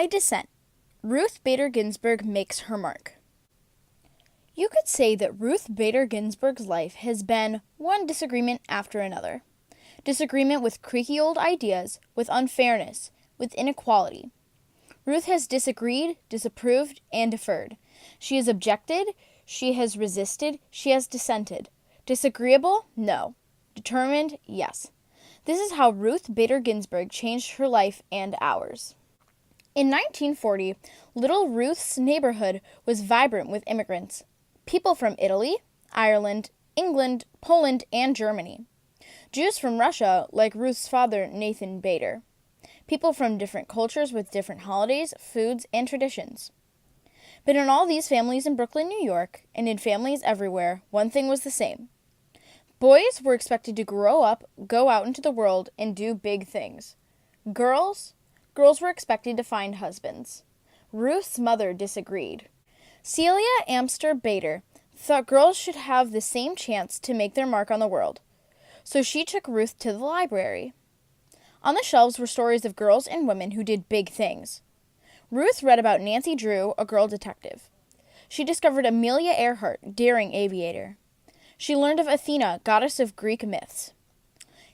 Dissent. Ruth Bader Ginsburg makes her mark. You could say that Ruth Bader Ginsburg's life has been one disagreement after another. Disagreement with creaky old ideas, with unfairness, with inequality. Ruth has disagreed, disapproved, and deferred. She has objected, she has resisted, she has dissented. Disagreeable? No. Determined? Yes. This is how Ruth Bader Ginsburg changed her life and ours. In 1940, Little Ruth's neighborhood was vibrant with immigrants. People from Italy, Ireland, England, Poland, and Germany. Jews from Russia, like Ruth's father, Nathan Bader. People from different cultures with different holidays, foods, and traditions. But in all these families in Brooklyn, New York, and in families everywhere, one thing was the same. Boys were expected to grow up, go out into the world, and do big things. Girls were expected to find husbands. Ruth's mother disagreed. Celia Amster Bader thought girls should have the same chance to make their mark on the world. So she took Ruth to the library. On the shelves were stories of girls and women who did big things. Ruth read about Nancy Drew, a girl detective. She discovered Amelia Earhart, daring aviator. She learned of Athena, goddess of Greek myths.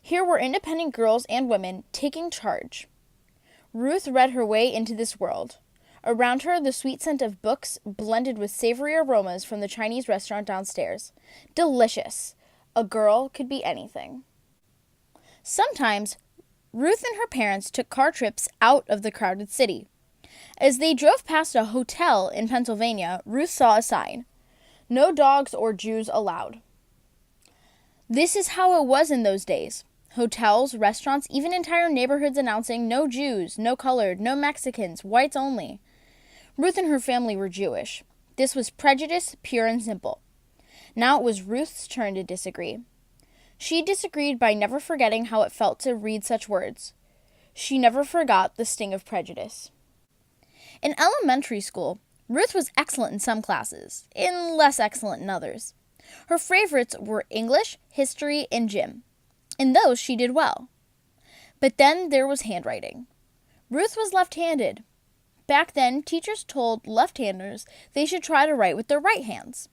Here were independent girls and women taking charge. Ruth read her way into this world. Around her, the sweet scent of books blended with savory aromas from the Chinese restaurant downstairs. Delicious. A girl could be anything. Sometimes, Ruth and her parents took car trips out of the crowded city. As they drove past a hotel in Pennsylvania, Ruth saw a sign. No dogs or Jews allowed. This is how it was in those days. Hotels, restaurants, even entire neighborhoods announcing no Jews, no colored, no Mexicans, whites only. Ruth and her family were Jewish. This was prejudice, pure and simple. Now it was Ruth's turn to disagree. She disagreed by never forgetting how it felt to read such words. She never forgot the sting of prejudice. In elementary school, Ruth was excellent in some classes, and less excellent in others. Her favorites were English, history, and gym. In those, she did well. But then there was handwriting. Ruth was left-handed. Back then, teachers told left-handers they should try to write with their right hands.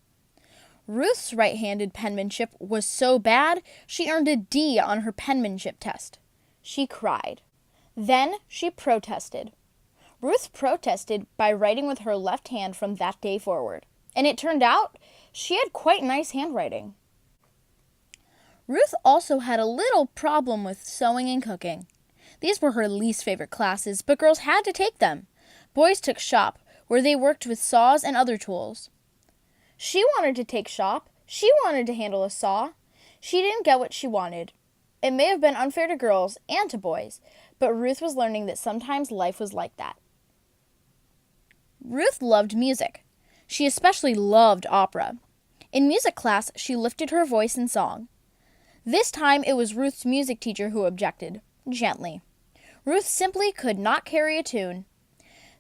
Ruth's right-handed penmanship was so bad, she earned a D on her penmanship test. She cried. Then she protested. Ruth protested by writing with her left hand from that day forward. And it turned out she had quite nice handwriting. Ruth also had a little problem with sewing and cooking. These were her least favorite classes, but girls had to take them. Boys took shop, where they worked with saws and other tools. She wanted to take shop. She wanted to handle a saw. She didn't get what she wanted. It may have been unfair to girls and to boys, but Ruth was learning that sometimes life was like that. Ruth loved music. She especially loved opera. In music class, she lifted her voice in song. This time it was Ruth's music teacher who objected, gently. Ruth simply could not carry a tune.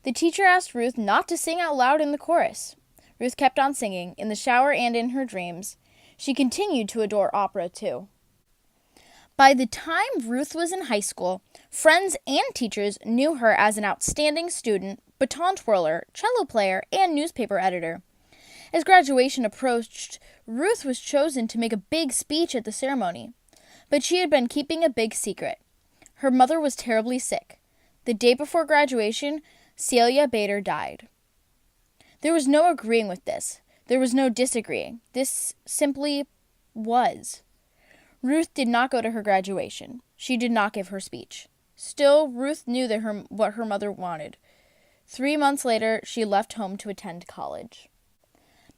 The teacher asked Ruth not to sing out loud in the chorus. Ruth kept on singing, in the shower and in her dreams. She continued to adore opera, too. By the time Ruth was in high school, friends and teachers knew her as an outstanding student, baton twirler, cello player, and newspaper editor. As graduation approached, Ruth was chosen to make a big speech at the ceremony. But she had been keeping a big secret. Her mother was terribly sick. The day before graduation, Celia Bader died. There was no agreeing with this. There was no disagreeing. This simply was. Ruth did not go to her graduation. She did not give her speech. Still, Ruth knew what her mother wanted. 3 months later, she left home to attend college.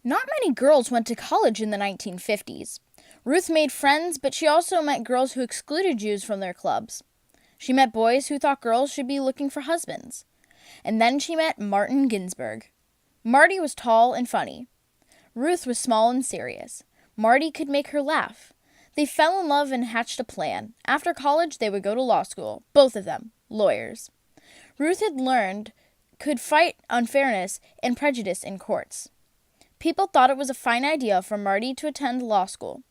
Not many girls went to college in the 1950s. Ruth made friends, but she also met girls who excluded Jews from their clubs. She met boys who thought girls should be looking for husbands. And then she met Martin Ginsburg. Marty was tall and funny. Ruth was small and serious. Marty could make her laugh. They fell in love and hatched a plan. After college, they would go to law school, both of them, lawyers. Ruth had learned could fight unfairness and prejudice in courts. People thought it was a fine idea for Marty to attend law school.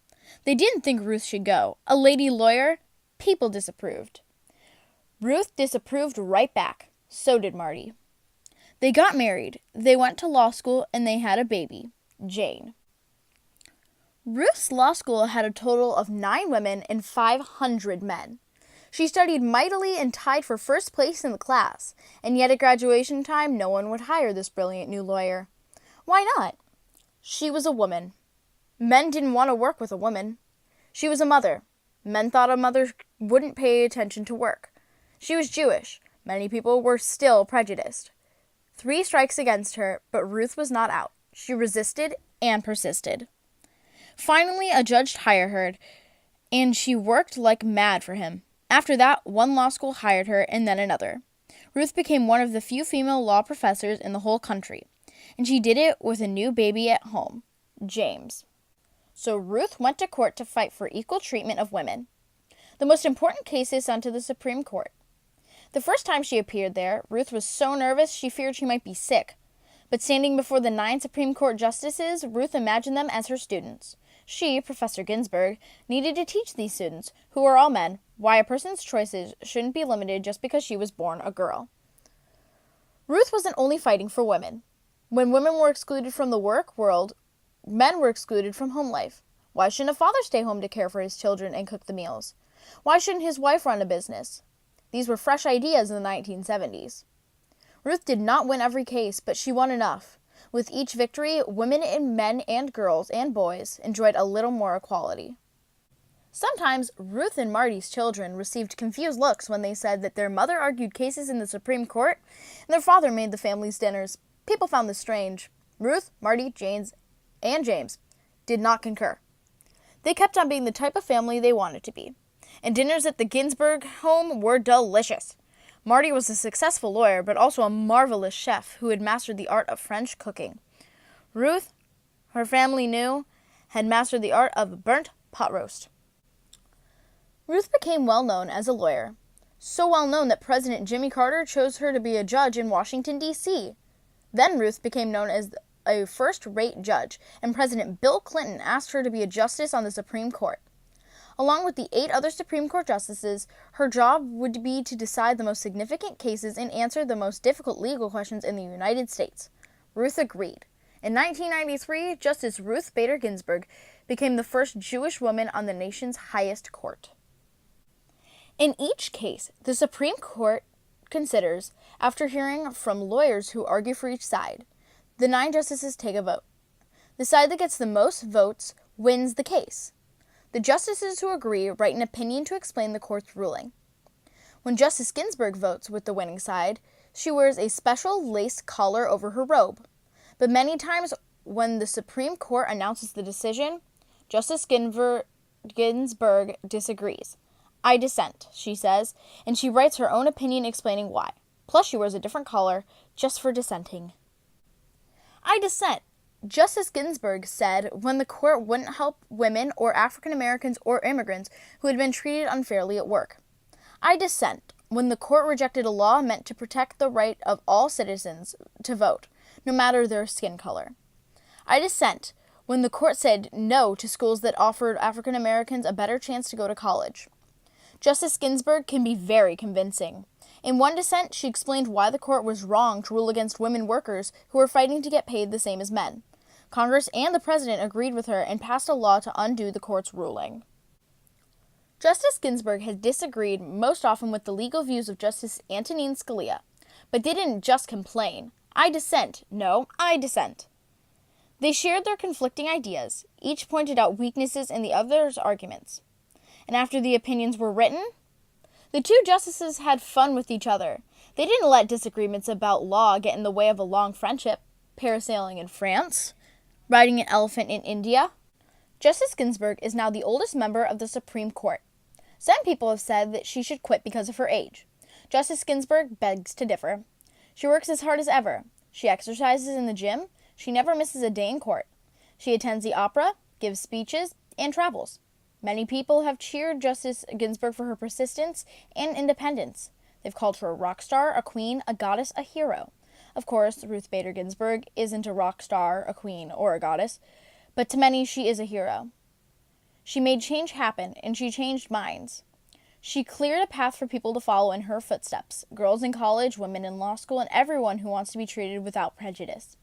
They didn't think Ruth should go. A lady lawyer? People disapproved. Ruth disapproved right back. So did Marty. They got married, they went to law school, and they had a baby, Jane. Ruth's law school had a total of 9 women and 500 men. She studied mightily and tied for first place in the class, and yet at graduation time no one would hire this brilliant new lawyer. Why not? She was a woman. Men didn't want to work with a woman. She was a mother. Men thought a mother wouldn't pay attention to work. She was Jewish. Many people were still prejudiced. 3 strikes against her, but Ruth was not out. She resisted and persisted. Finally, a judge hired her, and she worked like mad for him. After that, one law school hired her, and then another. Ruth became one of the few female law professors in the whole country, and she did it with a new baby at home, James. So Ruth went to court to fight for equal treatment of women. The most important case is sent to the Supreme Court. The first time she appeared there, Ruth was so nervous she feared she might be sick. But standing before the 9 Supreme Court justices, Ruth imagined them as her students. She, Professor Ginsburg, needed to teach these students, who are all men, why a person's choices shouldn't be limited just because she was born a girl. Ruth wasn't only fighting for women. When women were excluded from the work world, men were excluded from home life. Why shouldn't a father stay home to care for his children and cook the meals? Why shouldn't his wife run a business? These were fresh ideas in the 1970s. Ruth did not win every case, but she won enough. With each victory, women and men and girls and boys enjoyed a little more equality. Sometimes, Ruth and Marty's children received confused looks when they said that their mother argued cases in the Supreme Court and their father made the family's dinners. People found this strange. Ruth, Marty, James did not concur. They kept on being the type of family they wanted to be. And dinners at the Ginsburg home were delicious. Marty was a successful lawyer, but also a marvelous chef who had mastered the art of French cooking. Ruth, her family knew, had mastered the art of burnt pot roast. Ruth became well known as a lawyer, so well known that President Jimmy Carter chose her to be a judge in Washington, D.C. Then Ruth became known as a first-rate judge, and President Bill Clinton asked her to be a justice on the Supreme Court. Along with the 8 other Supreme Court justices, her job would be to decide the most significant cases and answer the most difficult legal questions in the United States. Ruth agreed. In 1993, Justice Ruth Bader Ginsburg became the first Jewish woman on the nation's highest court. In each case, the Supreme Court considers, after hearing from lawyers who argue for each side, the 9 justices take a vote. The side that gets the most votes wins the case. The justices who agree write an opinion to explain the court's ruling. When Justice Ginsburg votes with the winning side, she wears a special lace collar over her robe. But many times when the Supreme Court announces the decision, Justice Ginsburg disagrees. "I dissent," she says, and she writes her own opinion explaining why. Plus she wears a different collar just for dissenting. "I dissent," Justice Ginsburg said when the court wouldn't help women or African Americans or immigrants who had been treated unfairly at work. "I dissent" when the court rejected a law meant to protect the right of all citizens to vote, no matter their skin color. "I dissent" when the court said no to schools that offered African Americans a better chance to go to college. Justice Ginsburg can be very convincing. In one dissent, she explained why the court was wrong to rule against women workers who were fighting to get paid the same as men. Congress and the president agreed with her and passed a law to undo the court's ruling. Justice Ginsburg has disagreed most often with the legal views of Justice Antonin Scalia, but didn't just complain. "I dissent." No, I dissent. They shared their conflicting ideas. Each pointed out weaknesses in the other's arguments. And after the opinions were written, the 2 justices had fun with each other. They didn't let disagreements about law get in the way of a long friendship, parasailing in France, riding an elephant in India. Justice Ginsburg is now the oldest member of the Supreme Court. Some people have said that she should quit because of her age. Justice Ginsburg begs to differ. She works as hard as ever. She exercises in the gym. She never misses a day in court. She attends the opera, gives speeches, and travels. Many people have cheered Justice Ginsburg for her persistence and independence. They've called her a rock star, a queen, a goddess, a hero. Of course, Ruth Bader Ginsburg isn't a rock star, a queen, or a goddess, but to many she is a hero. She made change happen, and she changed minds. She cleared a path for people to follow in her footsteps, girls in college, women in law school, and everyone who wants to be treated without prejudice.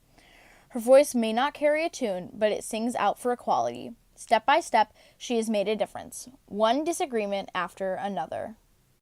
Her voice may not carry a tune, but it sings out for equality. Step by step, she has made a difference, one disagreement after another.